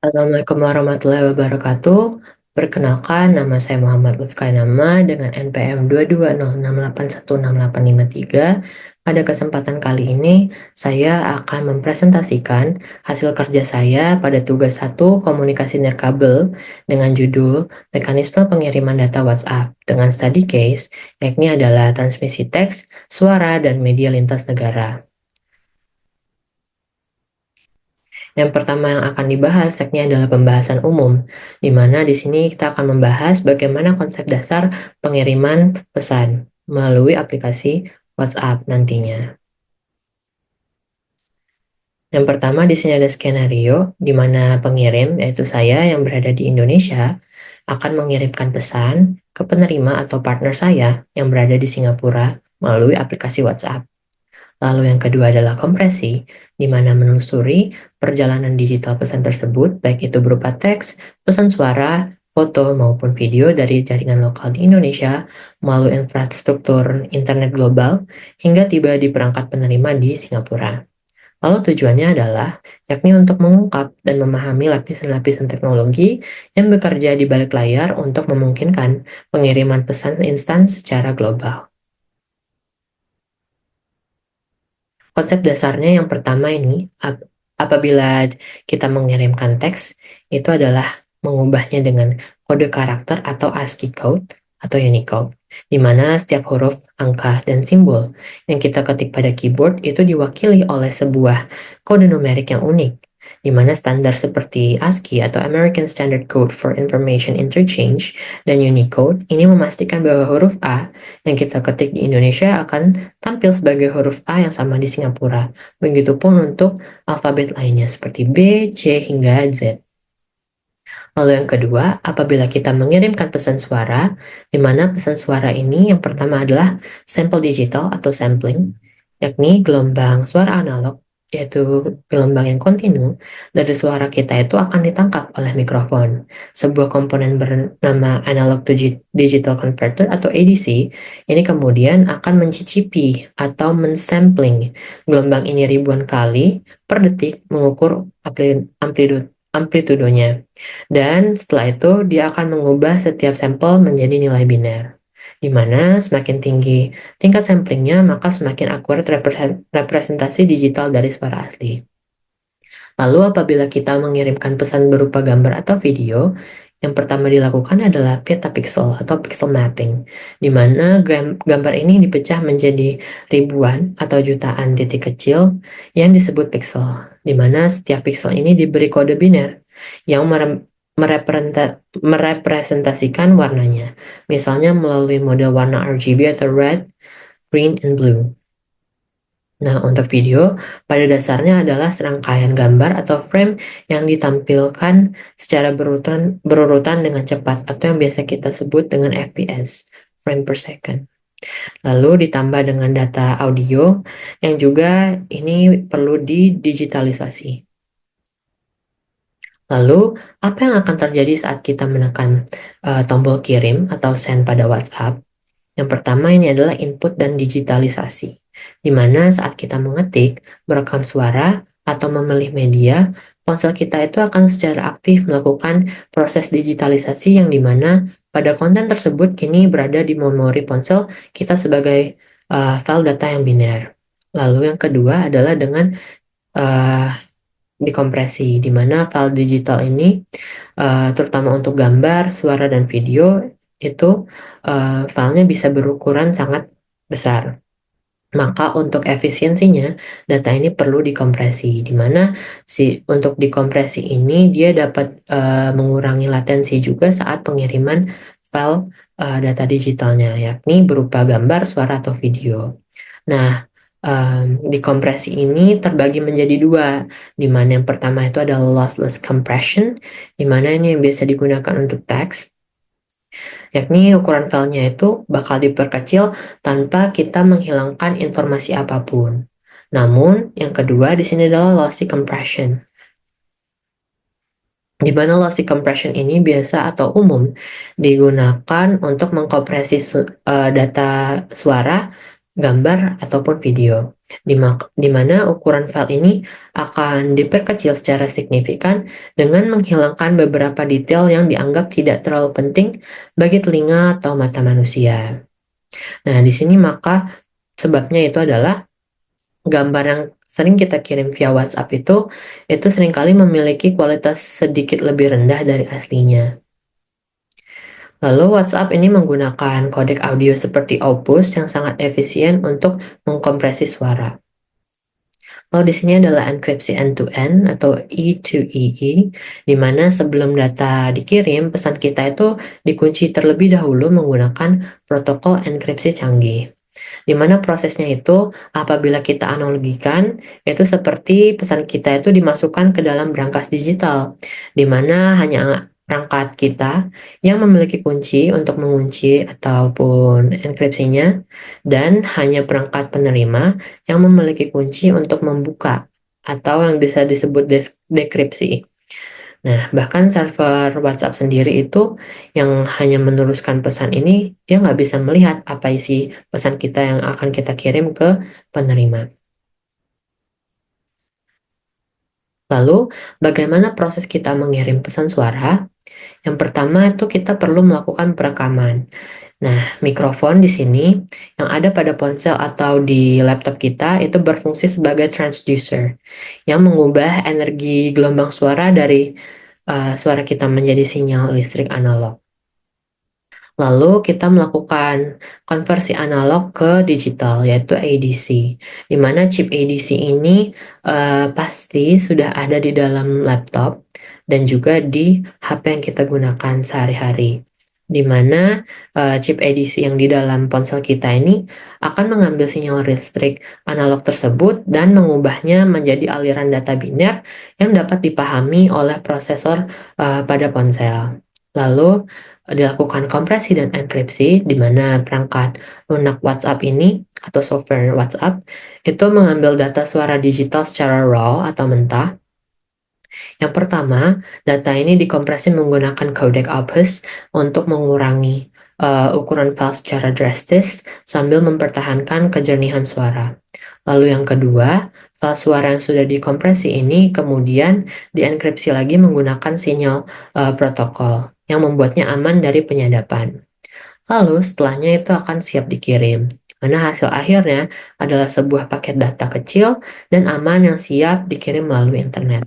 Assalamualaikum warahmatullahi wabarakatuh. Perkenalkan, nama saya Muhammad Lutfi Nama dengan NPM 22068168853. Pada kesempatan kali ini, saya akan mempresentasikan hasil kerja saya pada tugas 1 komunikasi nirkabel dengan judul Mekanisme Pengiriman Data WhatsApp dengan study case, yakni adalah transmisi teks, suara, dan media lintas negara. Yang pertama yang akan dibahas yakni adalah pembahasan umum, di mana di sini kita akan membahas bagaimana konsep dasar pengiriman pesan melalui aplikasi WhatsApp nantinya. Yang pertama di sini ada skenario di mana pengirim, yaitu saya yang berada di Indonesia, akan mengirimkan pesan ke penerima atau partner saya yang berada di Singapura melalui aplikasi WhatsApp. Lalu yang kedua adalah kompresi, di mana menelusuri perjalanan digital pesan tersebut, baik itu berupa teks, pesan suara, foto, maupun video dari jaringan lokal di Indonesia melalui infrastruktur internet global hingga tiba di perangkat penerima di Singapura. Lalu tujuannya adalah yakni untuk mengungkap dan memahami lapisan-lapisan teknologi yang bekerja di balik layar untuk memungkinkan pengiriman pesan instan secara global. Konsep dasarnya yang pertama ini, apabila kita mengirimkan teks, itu adalah mengubahnya dengan kode karakter atau ASCII code atau Unicode, di mana setiap huruf, angka, dan simbol yang kita ketik pada keyboard itu diwakili oleh sebuah kode numerik yang unik, di mana standar seperti ASCII atau American Standard Code for Information Interchange dan Unicode ini memastikan bahwa huruf A yang kita ketik di Indonesia akan tampil sebagai huruf A yang sama di Singapura. Begitupun untuk alfabet lainnya seperti B, C, hingga Z. Lalu yang kedua, apabila kita mengirimkan pesan suara, di mana pesan suara ini yang pertama adalah sampel digital atau sampling, yakni gelombang suara analog, yaitu gelombang yang kontinu dari suara kita itu akan ditangkap oleh mikrofon. Sebuah komponen bernama analog to digital converter atau ADC, ini kemudian akan mencicipi atau mensampling gelombang ini ribuan kali per detik mengukur amplitudonya. Dan setelah itu dia akan mengubah setiap sampel menjadi nilai biner, di mana semakin tinggi tingkat samplingnya maka semakin akurat representasi digital dari suara asli. Lalu apabila kita mengirimkan pesan berupa gambar atau video, yang pertama dilakukan adalah petapixel atau pixel mapping, di mana gambar ini dipecah menjadi ribuan atau jutaan titik kecil yang disebut pixel, di mana setiap pixel ini diberi kode biner yang merepresentasikan warnanya, misalnya melalui model warna RGB atau red, green, and blue. Nah, untuk video, pada dasarnya adalah serangkaian gambar atau frame yang ditampilkan secara berurutan dengan cepat atau yang biasa kita sebut dengan FPS, frame per second. Lalu ditambah dengan data audio yang juga ini perlu didigitalisasi. Lalu, apa yang akan terjadi saat kita menekan tombol kirim atau send pada WhatsApp? Yang pertama ini adalah input dan digitalisasi, di mana saat kita mengetik, merekam suara, atau memilih media, ponsel kita itu akan secara aktif melakukan proses digitalisasi yang dimana pada konten tersebut kini berada di memori ponsel kita sebagai file data yang biner. Lalu yang kedua adalah dengan dikompresi, di mana file digital ini terutama untuk gambar, suara, dan video itu filenya bisa berukuran sangat besar. Maka untuk efisiensinya data ini perlu dikompresi, di mana untuk dikompresi ini dia dapat mengurangi latensi juga saat pengiriman file data digitalnya, yakni berupa gambar, suara, atau video. Nah, dikompresi ini terbagi menjadi dua, di mana yang pertama itu adalah lossless compression, di mana ini yang biasa digunakan untuk teks, yakni ukuran filenya itu bakal diperkecil tanpa kita menghilangkan informasi apapun. Namun, yang kedua di sini adalah lossy compression, di mana lossy compression ini biasa atau umum digunakan untuk mengkompresi data suara, gambar, ataupun video. di mana ukuran file ini akan diperkecil secara signifikan dengan menghilangkan beberapa detail yang dianggap tidak terlalu penting bagi telinga atau mata manusia. Nah, di sini maka sebabnya itu adalah gambar yang sering kita kirim via WhatsApp itu seringkali memiliki kualitas sedikit lebih rendah dari aslinya. Lalu WhatsApp ini menggunakan kodek audio seperti Opus yang sangat efisien untuk mengkompresi suara. Lalu di sini adalah enkripsi end-to-end atau E2EE, di mana sebelum data dikirim, pesan kita itu dikunci terlebih dahulu menggunakan protokol enkripsi canggih. Di mana prosesnya itu apabila kita analogikan, itu seperti pesan kita itu dimasukkan ke dalam brankas digital, di mana hanya perangkat kita yang memiliki kunci untuk mengunci ataupun enkripsinya, dan hanya perangkat penerima yang memiliki kunci untuk membuka atau yang bisa disebut dekripsi. Nah, bahkan server WhatsApp sendiri itu yang hanya meneruskan pesan ini, dia nggak bisa melihat apa isi pesan kita yang akan kita kirim ke penerima. Lalu, bagaimana proses kita mengirim pesan suara? Yang pertama itu kita perlu melakukan perekaman. Nah, mikrofon di sini yang ada pada ponsel atau di laptop kita itu berfungsi sebagai transducer yang mengubah energi gelombang suara dari suara kita menjadi sinyal listrik analog. Lalu kita melakukan konversi analog ke digital, yaitu ADC, di mana chip ADC ini pasti sudah ada di dalam laptop dan juga di HP yang kita gunakan sehari-hari. Di mana chip ADC yang di dalam ponsel kita ini akan mengambil sinyal listrik analog tersebut dan mengubahnya menjadi aliran data biner yang dapat dipahami oleh prosesor pada ponsel. Lalu dilakukan kompresi dan enkripsi, di mana perangkat lunak WhatsApp ini atau software WhatsApp itu mengambil data suara digital secara raw atau mentah. Yang pertama, data ini dikompresi menggunakan codec Opus untuk mengurangi ukuran file secara drastis sambil mempertahankan kejernihan suara. Lalu yang kedua, file suara yang sudah dikompresi ini kemudian dienkripsi lagi menggunakan sinyal protokol yang membuatnya aman dari penyadapan. Lalu setelahnya itu akan siap dikirim, di mana hasil akhirnya adalah sebuah paket data kecil dan aman yang siap dikirim melalui internet.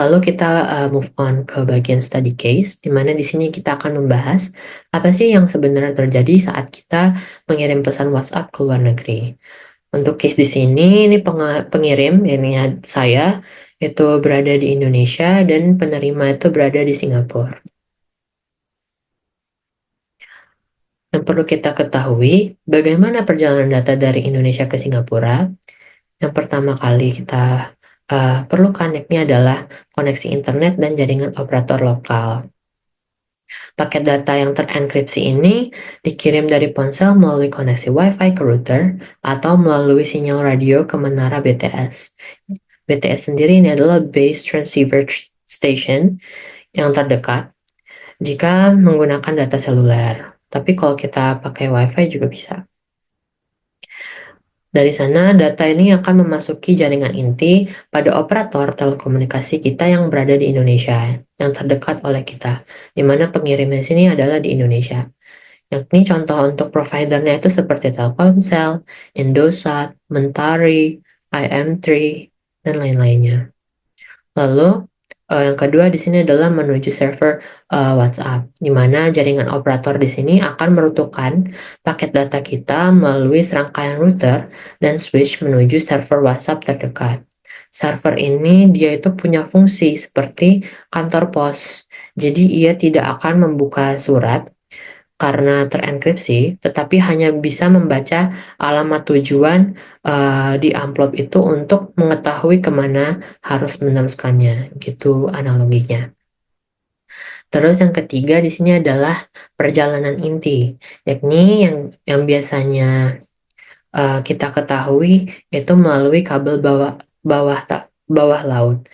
Lalu kita move on ke bagian study case, di mana di sini kita akan membahas apa sih yang sebenarnya terjadi saat kita mengirim pesan WhatsApp ke luar negeri. Untuk case di sini, ini pengirim, ini saya, itu berada di Indonesia dan penerima itu berada di Singapura. Yang perlu kita ketahui, bagaimana perjalanan data dari Indonesia ke Singapura. Yang pertama kali kita perlukan yakni adalah koneksi internet dan jaringan operator lokal. Paket data yang terenkripsi ini dikirim dari ponsel melalui koneksi Wi-Fi ke router atau melalui sinyal radio ke menara BTS. BTS sendiri ini adalah Base Transceiver Station yang terdekat jika menggunakan data seluler. Tapi kalau kita pakai Wi-Fi juga bisa. Dari sana, data ini akan memasuki jaringan inti pada operator telekomunikasi kita yang berada di Indonesia, yang terdekat oleh kita, di mana pengirimnya sini adalah di Indonesia. Yakni contoh untuk providernya itu seperti Telkomsel, Indosat, Mentari, IM3, dan lain-lainnya. Lalu, yang kedua di sini adalah menuju server WhatsApp, di mana jaringan operator di sini akan merutukan paket data kita melalui serangkaian router dan switch menuju server WhatsApp terdekat. Server ini dia itu punya fungsi seperti kantor pos, jadi ia tidak akan membuka surat karena terenkripsi, tetapi hanya bisa membaca alamat tujuan di amplop itu untuk mengetahui kemana harus meneruskannya, gitu analoginya. Terus yang ketiga di sini adalah perjalanan inti, yakni yang biasanya kita ketahui itu melalui kabel bawah laut.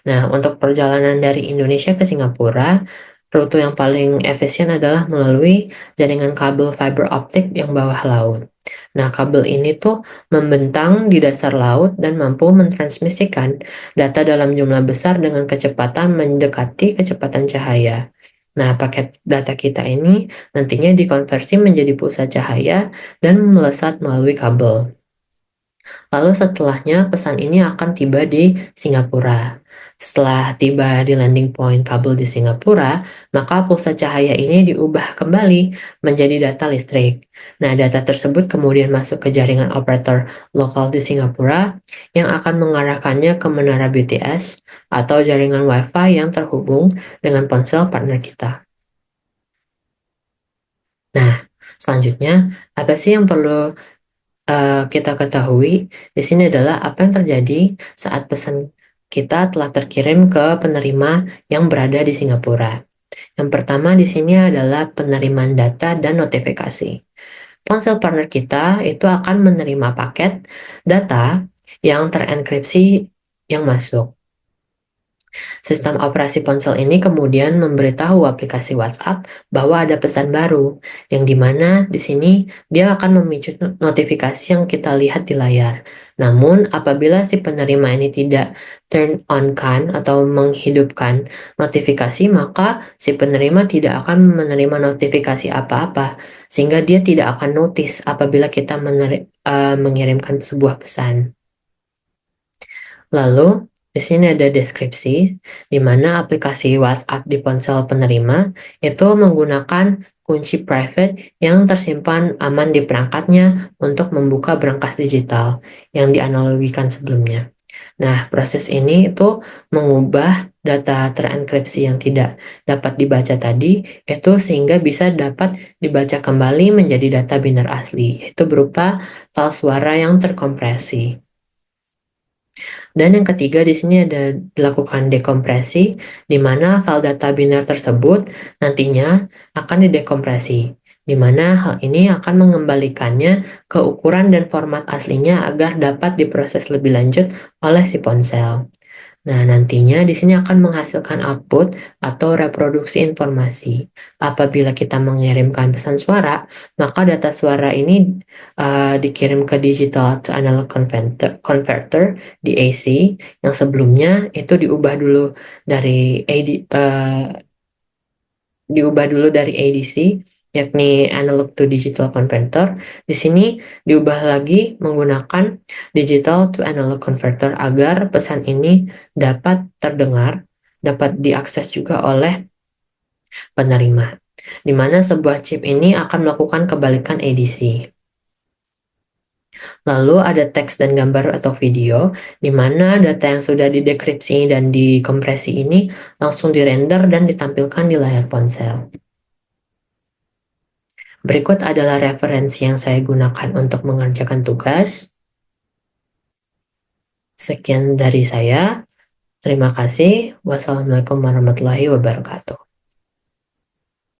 Nah, untuk perjalanan dari Indonesia ke Singapura, rute yang paling efisien adalah melalui jaringan kabel fiber optik yang bawah laut. Nah, kabel ini tuh membentang di dasar laut dan mampu mentransmisikan data dalam jumlah besar dengan kecepatan mendekati kecepatan cahaya. Nah, paket data kita ini nantinya dikonversi menjadi pulsa cahaya dan melesat melalui kabel. Lalu setelahnya pesan ini akan tiba di Singapura. Setelah tiba di landing point kabel di Singapura, maka pulsa cahaya ini diubah kembali menjadi data listrik. Nah, data tersebut kemudian masuk ke jaringan operator lokal di Singapura yang akan mengarahkannya ke menara BTS atau jaringan Wi-Fi yang terhubung dengan ponsel partner kita. Nah, selanjutnya, apa sih yang perlu kita ketahui di sini adalah apa yang terjadi saat pesan kita telah terkirim ke penerima yang berada di Singapura. Yang pertama di sini adalah penerimaan data dan notifikasi. Ponsel partner kita itu akan menerima paket data yang terenkripsi yang masuk. Sistem operasi ponsel ini kemudian memberitahu aplikasi WhatsApp bahwa ada pesan baru, yang dimana di sini dia akan memicu notifikasi yang kita lihat di layar. Namun, apabila si penerima ini tidak turn on kan atau menghidupkan notifikasi, maka si penerima tidak akan menerima notifikasi apa-apa, sehingga dia tidak akan notice apabila kita mengirimkan sebuah pesan. Lalu, di sini ada deskripsi, di mana aplikasi WhatsApp di ponsel penerima itu menggunakan kunci private yang tersimpan aman di perangkatnya untuk membuka berangkas digital yang dianalogikan sebelumnya. Nah, proses ini itu mengubah data terenkripsi yang tidak dapat dibaca tadi itu sehingga bisa dapat dibaca kembali menjadi data biner asli, yaitu berupa file suara yang terkompresi. Dan yang ketiga di sini ada dilakukan dekompresi, di mana file data biner tersebut nantinya akan didekompresi, di mana hal ini akan mengembalikannya ke ukuran dan format aslinya agar dapat diproses lebih lanjut oleh si ponsel. Nah, nantinya di sini akan menghasilkan output atau reproduksi informasi. Apabila kita mengirimkan pesan suara, maka data suara ini dikirim ke digital to analog converter di AC yang sebelumnya itu diubah dulu dari ADC, yakni analog to digital converter. Di sini diubah lagi menggunakan digital to analog converter agar pesan ini dapat terdengar, dapat diakses juga oleh penerima, di mana sebuah chip ini akan melakukan kebalikan ADC. Lalu ada teks dan gambar atau video, di mana data yang sudah didekripsi dan dikompresi ini langsung dirender dan ditampilkan di layar ponsel. Berikut adalah referensi yang saya gunakan untuk mengerjakan tugas. Sekian dari saya. Terima kasih. Wassalamualaikum warahmatullahi wabarakatuh.